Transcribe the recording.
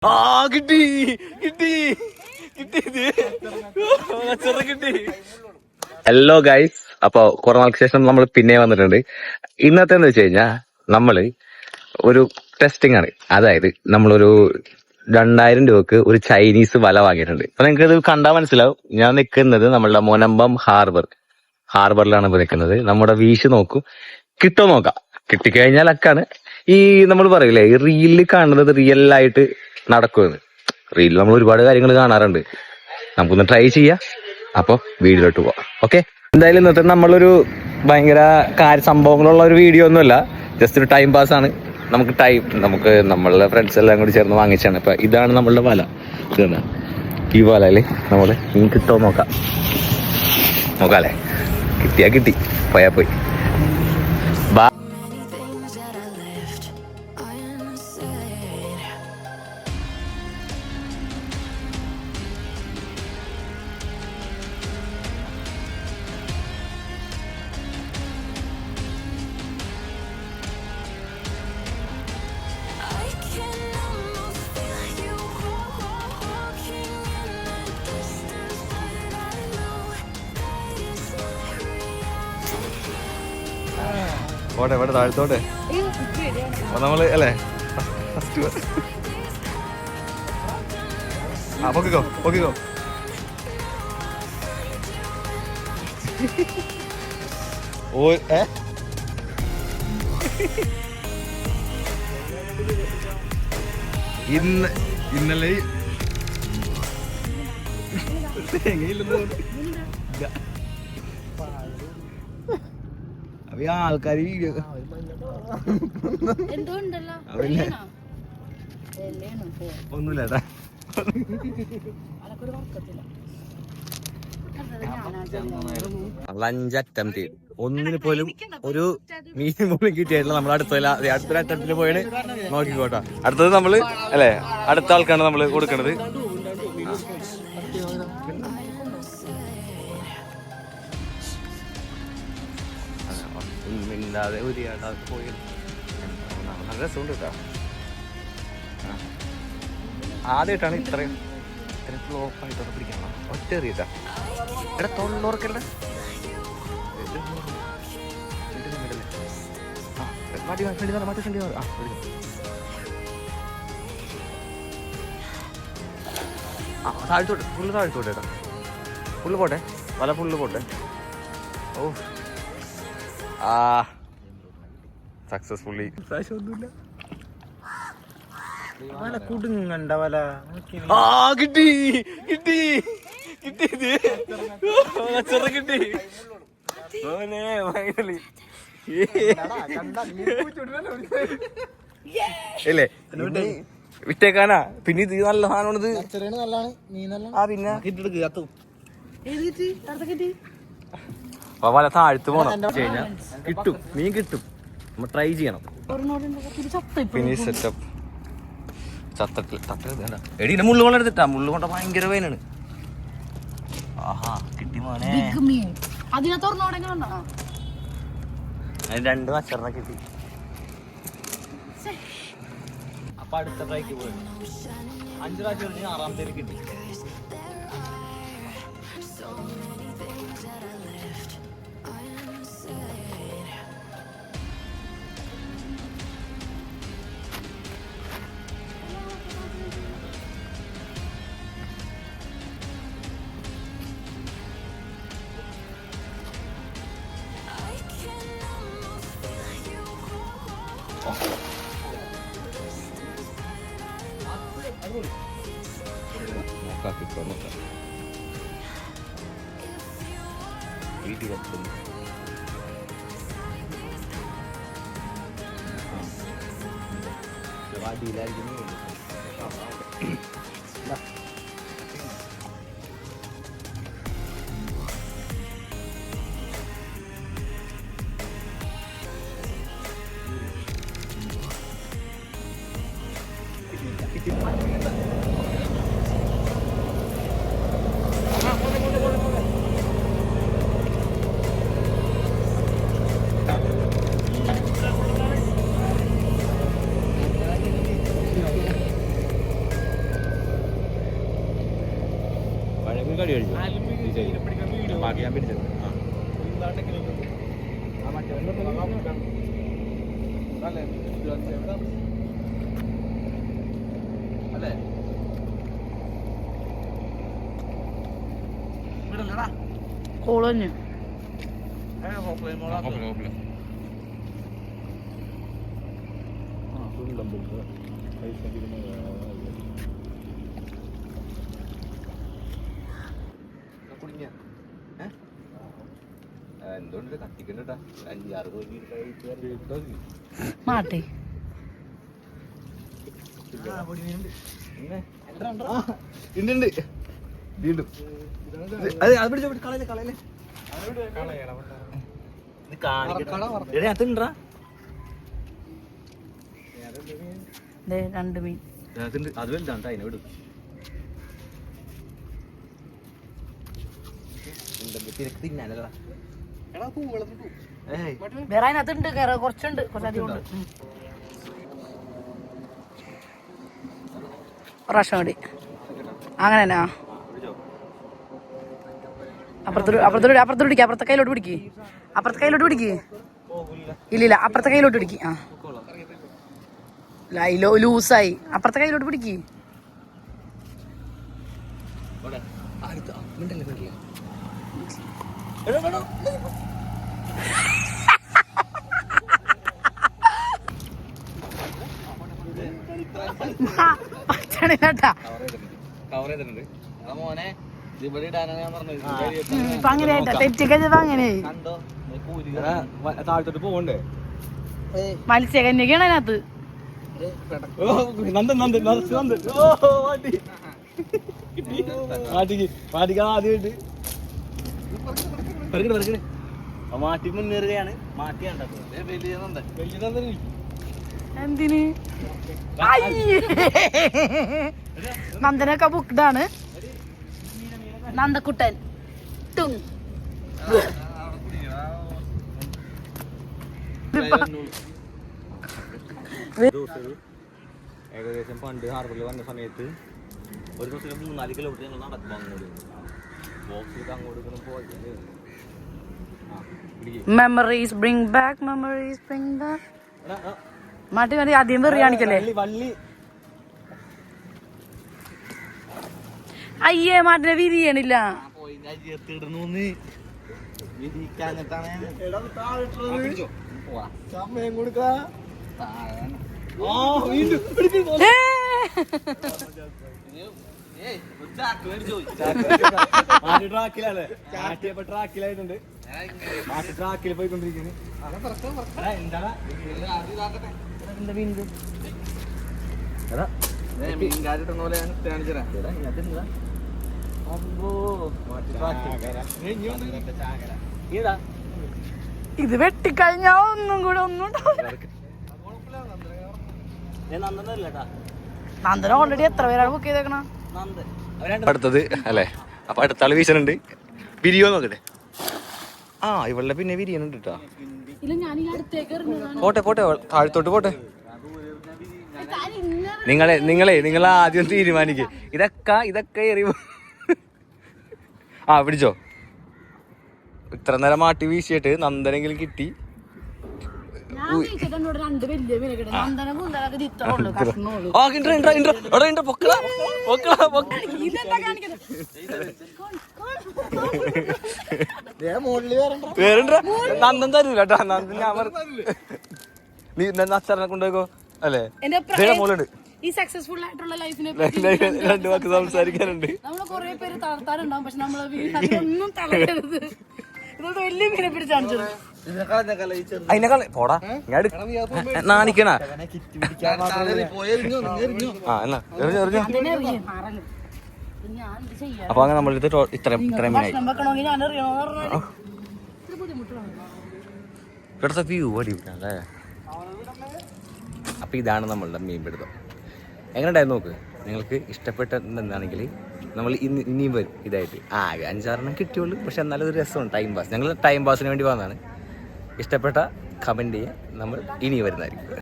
ആ കിട്ടി കിട്ടി കിട്ടി കിട്ടി. ഹലോ ഗൈസ്, അപ്പൊ കുറെ നാൾക്ക് ശേഷം നമ്മൾ പിന്നെ വന്നിട്ടുണ്ട്. ഇന്നത്തെ എന്ന് വെച്ച് കഴിഞ്ഞാൽ നമ്മള് ഒരു ടെസ്റ്റിംഗ് ആണ്. അതായത് നമ്മളൊരു 2000 രൂപക്ക് ഒരു ചൈനീസ് വല വാങ്ങിയിട്ടുണ്ട്. അപ്പൊ നിങ്ങൾക്ക് ഇത് കണ്ടാൽ മനസ്സിലാവും. ഞാൻ നിൽക്കുന്നത് നമ്മളുടെ മുനമ്പം ഹാർബറിലാണ് ഇപ്പൊ നിൽക്കുന്നത്. നമ്മുടെ വീശ് നോക്കും, കിട്ടോ നോക്കാം. കിട്ടിക്കഴിഞ്ഞാൽ അക്കാണ്. ഈ നമ്മൾ പറയില്ലേ, ഈ റീലിൽ കാണുന്നത് റിയൽ ആയിട്ട് നടക്കുമെന്ന്. റീലിൽ നമ്മൾ ഒരുപാട് കാര്യങ്ങൾ കാണാറുണ്ട്. നമുക്കൊന്ന് ട്രൈ ചെയ്യാം. അപ്പൊ വീഡിയോയിലോട്ട് പോവാം. ഓക്കെ, എന്തായാലും ഇന്നത്തെ നമ്മളൊരു ഭയങ്കര സംഭവങ്ങളുള്ള ഒരു വീഡിയോ ഒന്നുമല്ല, ജസ്റ്റ് ഒരു ടൈം പാസ് ആണ്. നമുക്ക് നമ്മളുടെ ഫ്രണ്ട്സ് എല്ലാം കൂടി ചേർന്ന് വാങ്ങിച്ചാണ്. അപ്പൊ ഇതാണ് നമ്മളുടെ വല. ഈ വലയില് നമ്മള് മീൻ കിട്ടോ നോക്കാല്ലേ. കിട്ടിയാ കിട്ടി, പോയാ പോയി. ഓട്ടെ ഇവിടെ താഴത്തോട്ടെ നമ്മള് അല്ലേ പൊക്കിക്കോ ഓ ഇന്നലെ അപ്പൊ ആൾക്കാര് വീഡിയോ ഒന്നുമില്ല. ലഞ്ച് അറ്റംപ്റ്റ് ചെയ്തു. ഒന്നിന് പോലും ഒരു മീൻ പോലും കിട്ടിയായിട്ടില്ല. നമ്മൾ അടുത്തൊരു അറ്റംപ്റ്റിൽ പോയിട്ട് നോക്കിക്കോട്ടെ. അടുത്തത് നമ്മള് അല്ലെ, അടുത്ത ആൾക്കാണ് നമ്മള് കൊടുക്കണത്. മിണ്ടാതെ ഒരു പോയി നല്ല രസമുണ്ട് കേട്ടോ. ആദ്യമായിട്ടാണ് ഇത്രയും ഫ്ലോപ്പായിട്ടൊക്കെ പിടിക്കണം. ഒറ്റ എറിയിട്ടാ എടാ തൊള്ളോർക്കല്ലേ. താഴ്ത്തോട്ടെ, ഫുള്ള് താഴ്ത്തോട്ടെ ഏട്ടാ, ഫുള്ള് പോട്ടെ, വല ഫുള്ള് പോട്ടെ. ഓ സക്സസ്ഫുള്ളി. ഒന്നുമില്ല, വല കുടുങ്ങണ്ട വല. കിട്ടി കിട്ടി കിട്ടി കിട്ടി ഇല്ലേ വിറ്റേക്കാനാ. പിന്നെ ഇത് നല്ല സാധനമാണിത്. പിന്നെ വല താഴ്ത്തു പോണം കഴിഞ്ഞാൽ കിട്ടും, മീൻ കിട്ടും. നമ്മൾ ട്രൈ ചെയ്യണം. Finish setup. എടീനെ മുള്ളു കൊണ്ട് എടുത്തിട്ടാ, മുള്ളു കൊണ്ട ഭയങ്കര വേനാണ്. ആഹാ കിട്ടി മോനെ. അതിന് 2 അച്ചറിനെ കിട്ടി. അപ്പൊ അടുത്ത ട്രൈക്ക് പോയി 5 പ്രാവശ്യം 6ാമത്തേന് കിട്ടി. വീട്ടിൽ വാടിയിലായിരിക്കുന്നു. കടി കഴിച്ചു ബാക്കി ഞാൻ പിടിച്ചത് അല്ലേ കോളഞ്ഞു എന്തുകൊണ്ട് കത്തിക്കണ്ട 5-6 മാട്ടെ ഉണ്ട് വീണ്ടും അത് പിടിച്ചോ കളയല്ലേ കളയല്ലേ അതുണ്ടാ 2 മീൻ അത് വലുതാണ് അതിനെ വിടും തിന്നാനല്ല വേറെ അതിനകത്തുണ്ട് കുറച്ചുണ്ട് കുറച്ചധികം ഉണ്ട് പ്രാവശ്യം കൂടി അങ്ങനെ തന്നെ അപ്പുറത്തെ പിടിക്കുക അപ്പുറത്തെ കയ്യിലോട്ട് പിടിക്ക് ഇല്ലില്ല അപ്പുറത്തെ കയ്യിലോട്ട് പിടിക്ക് ആ ലൂസായി അപ്പുറത്തെ കയ്യിലോട്ട് പിടിക്ക് കേട്ടാ മോനെ ഇപ്പൊ അങ്ങനെയായിട്ടാ തെറ്റിക്കഴിഞ്ഞപ്പോ അങ്ങനെയായി താഴത്തോട്ട് പോകണ്ടേ മത്സ്യകന്യകയാണ് അതിനകത്ത് ആദ്യമായിട്ട് മാറ്റി മുന്നേറുകയാണ് എന്തിന് നന്ദനൊക്കെ ബുക്ക്ഡാണ് നന്ദക്കുട്ടൻ ടും ഏകദേശം പണ്ട് ഹാർബറിൽ വന്ന സമയത്ത് ഒരു ദിവസം 3-4 കിലോമീറ്റർ ഞങ്ങൾ നടക്കും അങ്ങോട്ട് ബോക്സിൽ അങ്ങോട്ട് പോയി മെമ്മറീസ് ബ്രിങ് ബാക്ക് മാറ്റി മതി ആദ്യം വെറി കാണിക്കല്ലേ അയ്യേ മാറ്റിനെ വിരിയണില്ല സമയം കൊടുക്ക ട്രാക്കിലായിട്ടുണ്ട് ട്രാക്കിൽ പോയിക്കൊണ്ടിരിക്കുന്നു ഇത് വെട്ടിക്കഴിഞ്ഞാ ഒന്നും കൂടെ ഒന്നും നന്ദന ഓൾറെഡി എത്ര പേരാണ് ബുക്ക് ചെയ്തേക്കണ അടുത്തത് അല്ലേ അപ്പൊ അടുത്ത ആള് വീശനുണ്ട് വിരിയോ നോക്കട്ടെ ആ ഇവളുടെ പിന്നെ വിരിയനുണ്ട് കേട്ടോ പോട്ടെ പോട്ടെ താഴത്തോട്ട് പോട്ടെ നിങ്ങൾ ആദ്യം തീരുമാനിക്കുക ഇതൊക്കെ എറിയുമ്പോ ആ പിടിച്ചോ ഇത്ര നേരം മാട്ടി വീശിയിട്ട് നന്ദനെങ്കിലും കിട്ടി നന്ദൻ തരൂല കേട്ടോ നന്ദൻ ഞാൻ നീ അച്ഛനെ കൊണ്ടുപോയിക്കോ അല്ലേ മോളുണ്ട് ഈ സക്സസ്ഫുൾ ആയിട്ടുള്ള ലൈഫിനെ 2 വാക്ക് സംസാരിക്കാനുണ്ട്. നമ്മള് കുറെ പേര് തളർത്താറുണ്ടാവും, പക്ഷെ നമ്മള് ഒന്നും തളരരുത്. ഇതൊക്കെ വലിയ മീനെ പിടിച്ചാണ് അതിനെ പോടാ നാണിക്കണ. അപ്പൊ അങ്ങനെ നമ്മളെടുത്ത് ഇത്രയും മീനായി. ഇവിടുത്തെ വ്യൂ അടിപൊളിയാണല്ലേ. അപ്പൊ ഇതാണ് നമ്മളുടെ മീൻപിടുത്തം. എങ്ങനെ ഉണ്ടായിരുന്നു നോക്ക്. നിങ്ങൾക്ക് ഇഷ്ടപ്പെട്ടെന്നാണെങ്കിൽ നമ്മൾ ഇനിയും വരും ഇതായിട്ട്. ആകെ 5-6 കിട്ടിയുള്ളൂ, പക്ഷെ എന്നാലും ഒരു രസമാണ്, ടൈം പാസ്. ഞങ്ങൾ ടൈം പാസിന് വേണ്ടി വന്നതാണ്. ഇഷ്ടപ്പെട്ട കമൻറ്റ് ചെയ്യുക, നമ്മൾ ഇനി വരുന്നതായിരിക്കും.